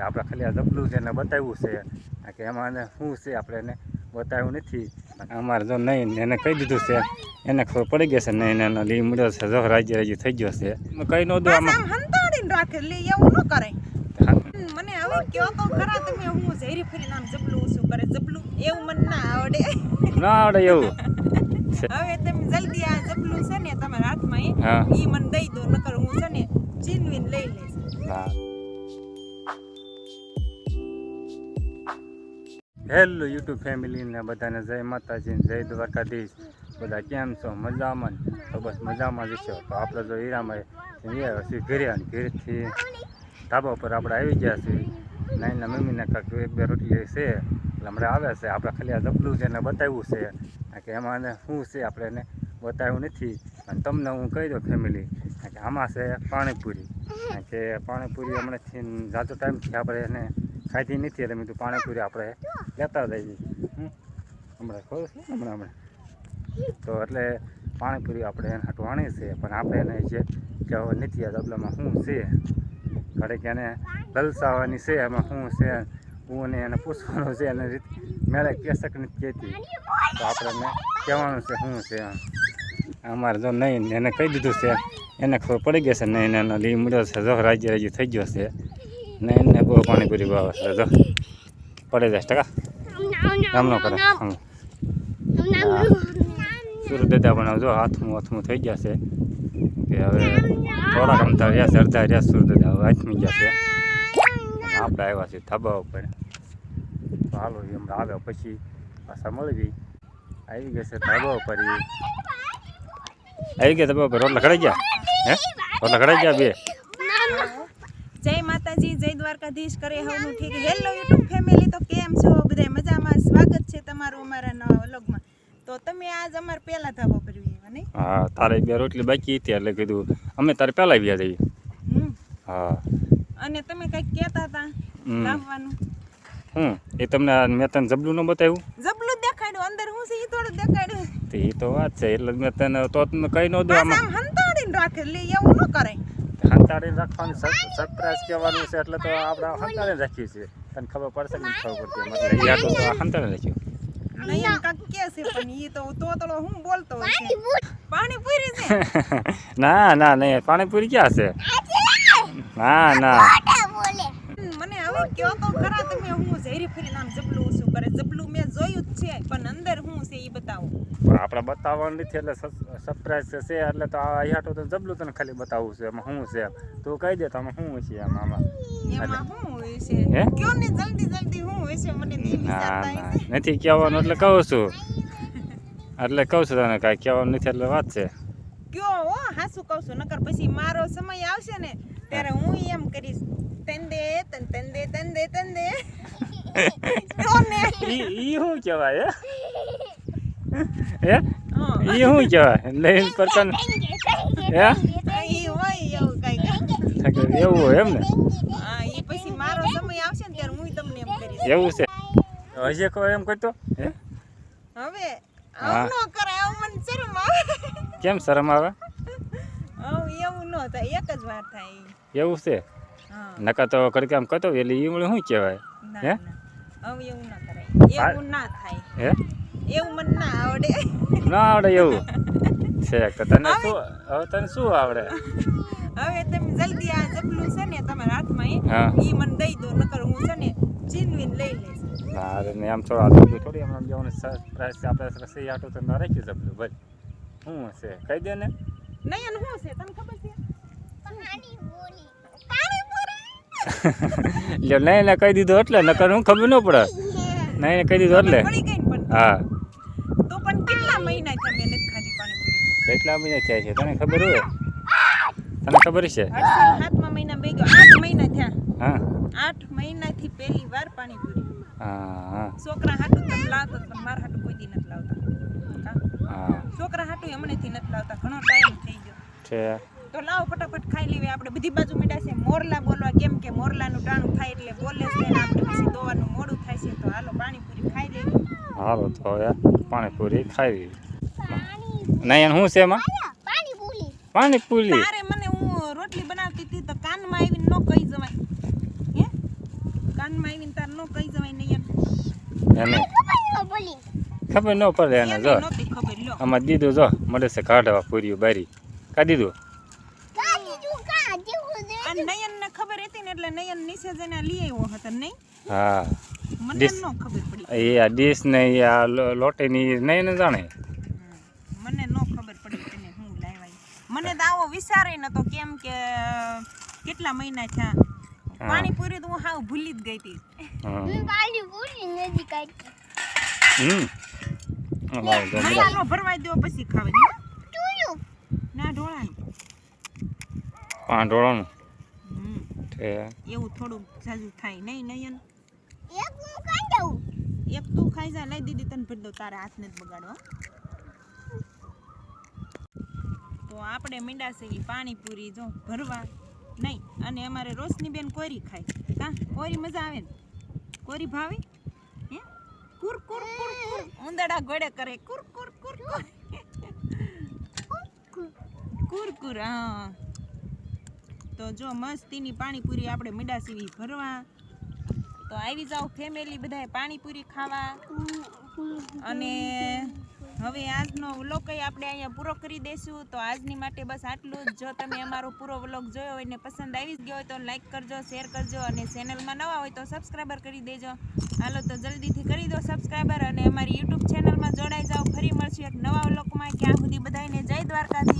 આપણે ખાલી આ જબલું છે એને બતાવ્યું છે કે એમાં શું છે આપણે એને બતાવ્યું નથી. અમારે જો નહીં એને કહી દીધું છે, એને ખબર પડી ગઈ છે નહીં એનો લી મળ્યો છે, જો રાજી રાજી થઈ ગયો છે. કઈ ન દો આમાં હંતાડીને રાખે લે એવું ન કરે. મને હવે કયો તો ખરા તમે હું ઝેરી ફરીને આમ જબલું શું કરે જબલું એવું મને ના આવડે. ના આવડે એવું. હવે તમે જલ્દી આ જબલું છે ને તમારા હાથમાં ઈ મને દઈ દો, નકર હું છે ને ચીનવીને લઈ લઈશ. હા. હેલો યુટ્યુબ ફેમિલીને બધાને જય માતાજી, જય દ્વારકાધીશ. બધા કેમ છો? મજામાં? તો બસ મજામાં જ છો. તો આપણે જો હીરામાં છીએ ઘરે, અને ઘરેથી ધાબા ઉપર આપણે આવી ગયા છીએ. નાઈના મમ્મીને કાંક એક બે રોટલી છે એટલે હમણાં આવે છે. આપણે ખાલી આ જબલું છે એને બતાવ્યું છે કે એમાં શું છે આપણે એને બતાવ્યું નથી. અને તમને હું કહી દઉં ફેમિલી કે આમાં છે પાણીપુરી, કે પાણીપુરી હમણાંથી જાજો ટાઈમથી આપણે એને ખાધી નથી, એટલે મેં તો પાણીપુરી આપણે લેતા જઈએ. હમણાં ખબર છે હમણાં તો એટલે પાણીપુરી આપણે એને હટવાણી છે, પણ આપણે એને જે કહેવા નથી આ ડબલામાં શું છે, ઘડીક એને લલસાવાની છે એમાં શું છે, હું એને પૂછવાનું છે, એને રીત મેળે કેસક નથી કહેતી, તો આપણે એને કહેવાનું છે શું છે. અમારે જો નહીં એને કહી દીધું છે, એને ખબર પડી ગઈ છે નહીં એનો લી મળ્યો છે, જો રાજી રાજી થઈ ગયો છે. ને એને બહુ પાણીપુરી ભાવે છે, જો પડી જાય ટકા કામ ન કરે. સુરત દાદા પણ જો હાથમાં થઈ ગયા છે કે હવે થોડાક રમતા રહ્યા છે, અડધા રહ્યા સુરત દાદા હવે હાથમી ગયા છે. આપણે આવ્યા છીએ ધાબા ઉપર. તો હાલો હમણાં આવ્યા પછી પાછા મળવી. આવી ગયા છે ધાબા ઉપર, આવી ગયા ધાબા ઉપર. રોટલા ખડાઈ ગયા? હે રોટલા ખડાઈ ગયા બે? જય માતાજી, જય દ્વારકાધીશ કરે હવનું ઠીક. હેલો યુટ્યુબ ફેમિલી, તો કેમ છો બધા? મજામાં? સ્વાગત છે તમારું અમારા નવા વ્લોગમાં. તો તમે આજ અમાર પહેલા ધાબા પર આવ્યા નહીં? હા, તારે બે રોટલી બાકી હતી એટલે કીધું અમે તારે પહેલા આવ્યા જઈએ. હા. અને તમે કંઈક કહેતા હતા લાવવાનું. એ તમને મેં તને જબલું ન બતાવ્યું? જબલું દેખાડ્યું, અંદર હું છે એ થોડું દેખાડ્યું. એ તો વાત છે, એટલે મેં તને તો તમે કઈ ન દો આમાં હંતાડીને રાખે લે એવું ન કરે. હંતાડીને રાખવાનું સરપ્રાઈઝ કહેવાનું છે, એટલે તો આપણે હંતાડીને રાખીએ છીએ. તને ખબર પડશે કે ખબર પડતી એટલે યા તો હંતાડીને રાખ્યું. નહીં કાક કે છે પણ ઈ તો તોતળો હું બોલતો હશે. પાણીપુરી છે? ના ના નહીં, પાણીપુરી ક્યાં છે? ના ના. મને હવે કયો તો ખરા તમે હું ઝેરી ફરીને આમ જબલું શું કરે જબલું મેં જોયું જ છે, પણ અંદર હું છે ઈ બતાવો. આપણે બતાવવાનું નથી, એટલે સરપ્રાઈઝ છે એટલે તો અહીંયા તો જબલું તને ખાલી બતાવવું છે. એમાં શું છે તું કહી દે તો આમાં શું છે? એમાં શું હોય છે કયો ને જલ્દી જલ્દી શું હોય છે? મને નથી કહેવાનું એટલે કહું છું, એટલે કહું છું તને કાંઈ કહેવાનું નથી એટલે વાત છે. કયો હો હાસુ કહું છું, નકર પછી મારો સમય આવશે ને ત્યારે હું એમ કરીશ તંદે તંદે તંદે તંદે. ઈ શું કહેવાય? હે ઈ શું કહેવાય? લઈને પરકન હે ઈ હોય એવું કઈક એવું હોય એમ ને? હા, ઈ પછી મારો સમય આવશે ને ત્યારે હું તમને એમ કરીશ. એવું છે? હજી કોઈ એમ કરતો હે? હવે આવું ન કરાય, આવું મને શરમ આવે. કેમ શરમ આવે? એવું ન થાય, એક જ વાર થાય. એવું છે? નકા તો કડકે આમ કતો એટલે ઈ મને શું કહેવાય? હે હવે એવું ના કરાય, એવું ના થાય. હે એવું મને ના આવડે. ના આવડે એવું છે? તો તને શું હવે તને શું આવડે? હવે તમે જલ્દી આ જબલું છે ને તમારા હાથમાં ઈ મને દઈ દો, નકર હું છે ને ચીનવીને લઈ લઈશ. હા ને આમ થોડી હમણાં જવાનું સરપ્રાઈઝ આપણે રસોઈ આટો તો ના રાખી જબલું ભાઈ. શું છે કહી દે ને. નહીં શું છે તને ખબર છે? નહીં ને કહી દીધું એટલે નકર હું ખબર ન પડે. નહીં કહી દીધું એટલે હા. તો પણ કેટલા મહિના તમે નથી ખાધી પાણીપુરી? કેટલા મહિના થયા છે તને ખબર હોય? તને ખબર છે? 7મા મહિના બે ગયો, 8 મહિના થયા. હા 8 મહિનાથી પહેલી વાર પાણીપુરી. હા છોકરા હાટું તમે લાવતો પણ મારા હાટું કોઈ દી નથી લાવતા. હા છોકરા હાટું હમણાંથી નથી લાવતા, ઘણો ટાઈમ થઈ ગયો છે. તો લાવો ફટાફટ ખાઈ લેવી. આપણે બધી બાજુ મીઠા છે મોરલા બોલવા, કેમ કે મોરલાનું ટાણું થાય એટલે બોલે છે ને આપણે પછી દોવાનું મોડું થાય છે. તો હાલો પાણીપુરી ખાઈ લેવી. હાલો તો હવે પાણીપુરી ખાઈ. નહીં શું છે એમાં? પાણીપુરી. તારે મને હું રોટલી બનાવતી હતી તો કાનમાં આવીને ન કહી જવાય. હે કાનમાં આવીને તાર નો કહી જવાય નહીં એને ખબર ન પડે એને જો નહોતી ખબર લો આમાં દીધું જો મળે છે કાઢવા પૂર્યું બારી કા દીધું અને નયનને ખબર હતી ને એટલે નયન નીચે જઈને લઈ આવ્યો હતો નહીં હા મને ડીશ. નો ખબર પડી એ આ ડીશ ને એ આ લોટેની નહીં ને જાણે મને નો ખબર પડી તને હું લાવ્યા મને તો આવો વિચારે નતો કેમ કે કેટલા મહિના થયા પાણીપુરી તો હું હાવ ભૂલી જ ગઈ હતી હા નો ભરવાઈ દો પછી ખાવાની ના ઢોળાનું પાંડોળાનું હમ. તે એવું થોડું જાજુ થાય નહીં નયન એક તું ખાઈ જા લઈ દીધી તને ભરી દઉં તારા હાથને જ બગાડો હો. તો આપણે મીંડા છે ઈ પાણીપુરી જો ભરવા નહીં અને અમારે રોશની બેન કોરી ખાય કા કોરી મજા આવે ને કોરી ભાવે હે કુર કુર કુર કુર ઉંદડા ગોળે કરે કુર કુર કુર કુર કુર કુર હા તો જો મસ્તીની પાણીપુરી આપણે મીંડા સીવી ભરવા તો આવી જાઓ ફેમિલી બધાએ પાણીપુરી ખાવા અને હવે આજનો વ્લોગ આપણે અહીંયા પૂરો કરી દઈશું તો આજની માટે બસ આટલું જ જો તમે અમારો પૂરો વ્લોગ જોયો હોય ને પસંદ આવી જ ગયો હોય તો લાઈક કરજો શેર કરજો અને ચેનલમાં નવા હોય તો સબસ્ક્રાઈબર કરી દેજો હાલો તો જલ્દીથી કરી દો સબસ્ક્રાઈબર અને અમારી યુટ્યુબ ચેનલમાં જોડાઈ જાઓ ફરી મળશું એક નવા વ્લોગમાં ત્યાં સુધી બધાને જય દ્વારકાધીશ